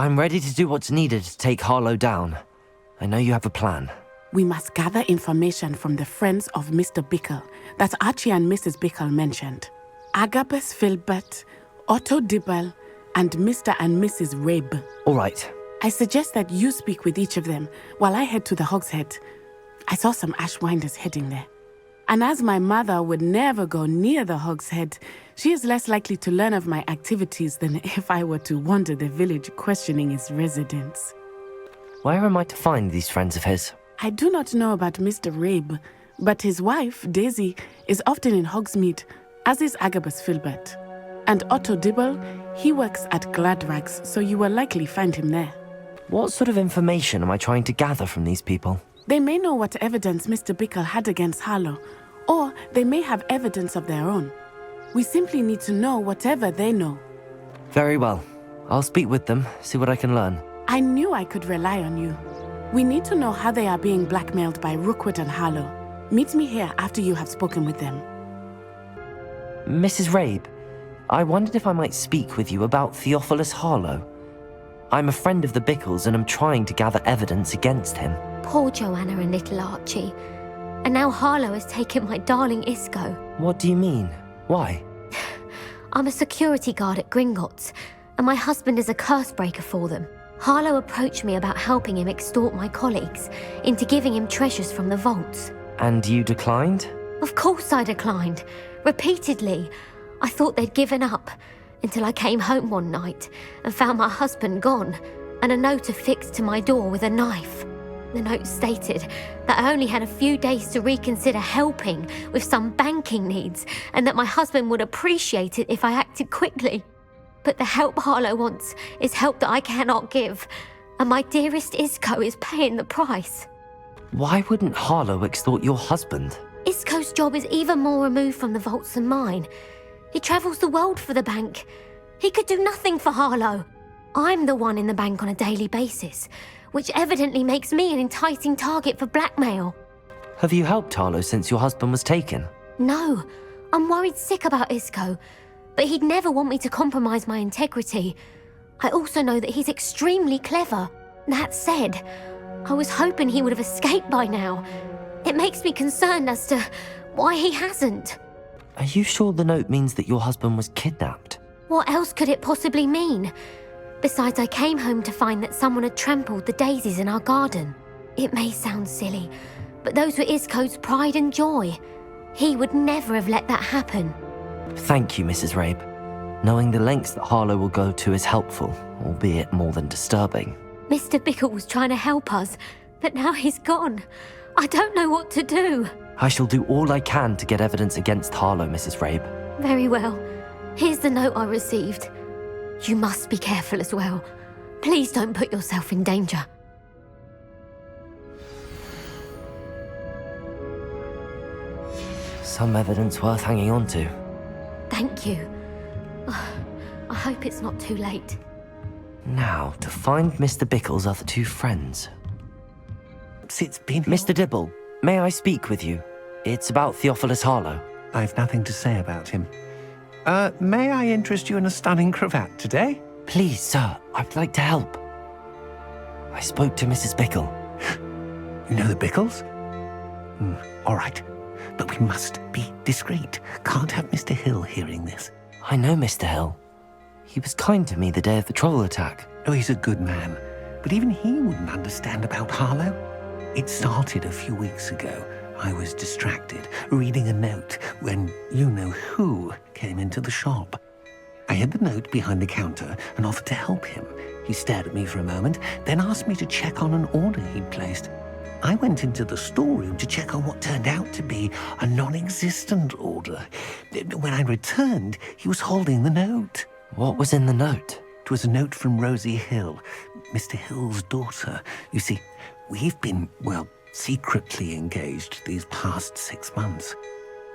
I'm ready to do what's needed to take Harlow down. I know you have a plan. We must gather information from the friends of Mr. Bickle that Archie and Mrs. Bickle mentioned. Agabus Filbert, Otto Dibble, and Mr. and Mrs. Rabe. All right. I suggest that you speak with each of them while I head to the Hog's Head. I saw some Ashwinders heading there. And as my mother would never go near the Hog's Head, she is less likely to learn of my activities than if I were to wander the village questioning its residents. Where am I to find these friends of his? I do not know about Mr. Rabe, but his wife, Daisy, is often in Hogsmeade, as is Agabus Filbert. And Otto Dibble, he works at Gladrags, so you will likely find him there. What sort of information am I trying to gather from these people? They may know what evidence Mr. Bickle had against Harlow, or they may have evidence of their own. We simply need to know whatever they know. Very well. I'll speak with them, see what I can learn. I knew I could rely on you. We need to know how they are being blackmailed by Rookwood and Harlow. Meet me here after you have spoken with them. Mrs. Rabe, I wondered if I might speak with you about Theophilus Harlow. I'm a friend of the Bickles and am trying to gather evidence against him. Poor Joanna and little Archie. And now Harlow has taken my darling Isco. What do you mean? Why? I'm a security guard at Gringotts, and my husband is a curse breaker for them. Harlow approached me about helping him extort my colleagues into giving him treasures from the vaults. And you declined? Of course I declined. Repeatedly. I thought they'd given up, until I came home one night and found my husband gone, and a note affixed to my door with a knife. The note stated that I only had a few days to reconsider helping with some banking needs, and that my husband would appreciate it if I acted quickly. But the help Harlow wants is help that I cannot give, and my dearest Isco is paying the price. Why wouldn't Harlow extort your husband? Isco's job is even more removed from the vaults than mine. He travels the world for the bank. He could do nothing for Harlow. I'm the one in the bank on a daily basis, which evidently makes me an enticing target for blackmail. Have you helped Harlow since your husband was taken? No, I'm worried sick about Isco, but he'd never want me to compromise my integrity. I also know that he's extremely clever. That said, I was hoping he would have escaped by now. It makes me concerned as to why he hasn't. Are you sure the note means that your husband was kidnapped? What else could it possibly mean? Besides, I came home to find that someone had trampled the daisies in our garden. It may sound silly, but those were Isco's pride and joy. He would never have let that happen. Thank you, Mrs. Rabe. Knowing the lengths that Harlow will go to is helpful, albeit more than disturbing. Mr. Bickle was trying to help us, but now he's gone. I don't know what to do. I shall do all I can to get evidence against Harlow, Mrs. Rabe. Very well. Here's the note I received. You must be careful as well. Please don't put yourself in danger. Some evidence worth hanging on to. Thank you. I hope it's not too late. Now, to find Mr. Bickle's other two friends. It's been... Mr. Dibble, may I speak with you? It's about Theophilus Harlow. I've nothing to say about him. May I interest you in a stunning cravat today? Please, sir, I'd like to help. I spoke to Mrs. Bickle. You know the Bickles? All right, but we must be discreet. Can't have Mr. Hill hearing this. I know Mr. Hill. He was kind to me the day of the troll attack. Oh, he's a good man, but even he wouldn't understand about Harlow. It started a few weeks ago. I was distracted, reading a note, when you-know-who came into the shop. I hid the note behind the counter and offered to help him. He stared at me for a moment, then asked me to check on an order he'd placed. I went into the storeroom to check on what turned out to be a non-existent order. When I returned, he was holding the note. What was in the note? It was a note from Rosie Hill, Mr. Hill's daughter. You see, we've been, secretly engaged these past 6 months.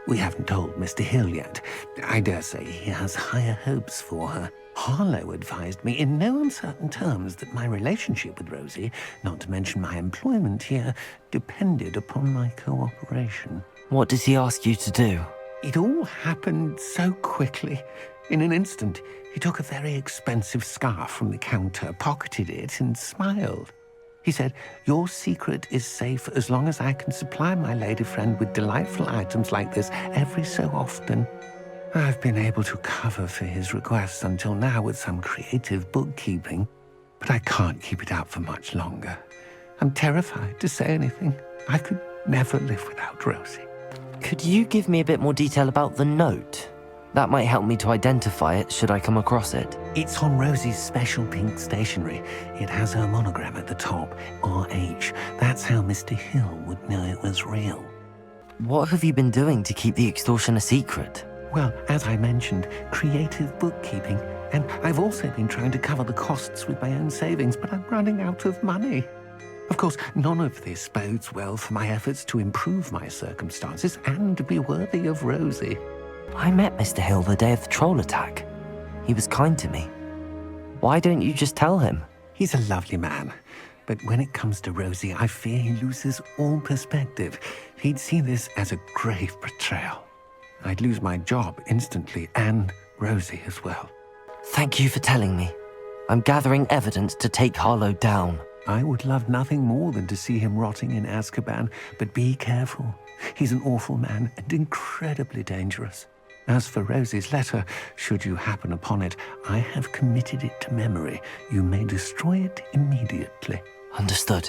We haven't told Mr. Hill yet. I dare say he has higher hopes for her. Harlow advised me in no uncertain terms that my relationship with Rosie, not to mention my employment here, depended upon my cooperation. What does he ask you to do? It all happened so quickly. In an instant, he took a very expensive scarf from the counter, pocketed it, and smiled. He said, "Your secret is safe as long as I can supply my lady friend with delightful items like this every so often." I've been able to cover for his requests until now with some creative bookkeeping, but I can't keep it up for much longer. I'm terrified to say anything. I could never live without Rosie. Could you give me a bit more detail about the note? That might help me to identify it should I come across it. It's on Rosie's special pink stationery. It has her monogram at the top, RH. That's how Mr. Hill would know it was real. What have you been doing to keep the extortion a secret? Well, as I mentioned, creative bookkeeping. And I've also been trying to cover the costs with my own savings, but I'm running out of money. Of course, none of this bodes well for my efforts to improve my circumstances and be worthy of Rosie. I met Mr. Hill the day of the troll attack. He was kind to me. Why don't you just tell him? He's a lovely man, but when it comes to Rosie, I fear he loses all perspective. He'd see this as a grave betrayal. I'd lose my job instantly, and Rosie as well. Thank you for telling me. I'm gathering evidence to take Harlow down. I would love nothing more than to see him rotting in Azkaban, but be careful. He's an awful man and incredibly dangerous. As for Rosie's letter, should you happen upon it, I have committed it to memory. You may destroy it immediately. Understood.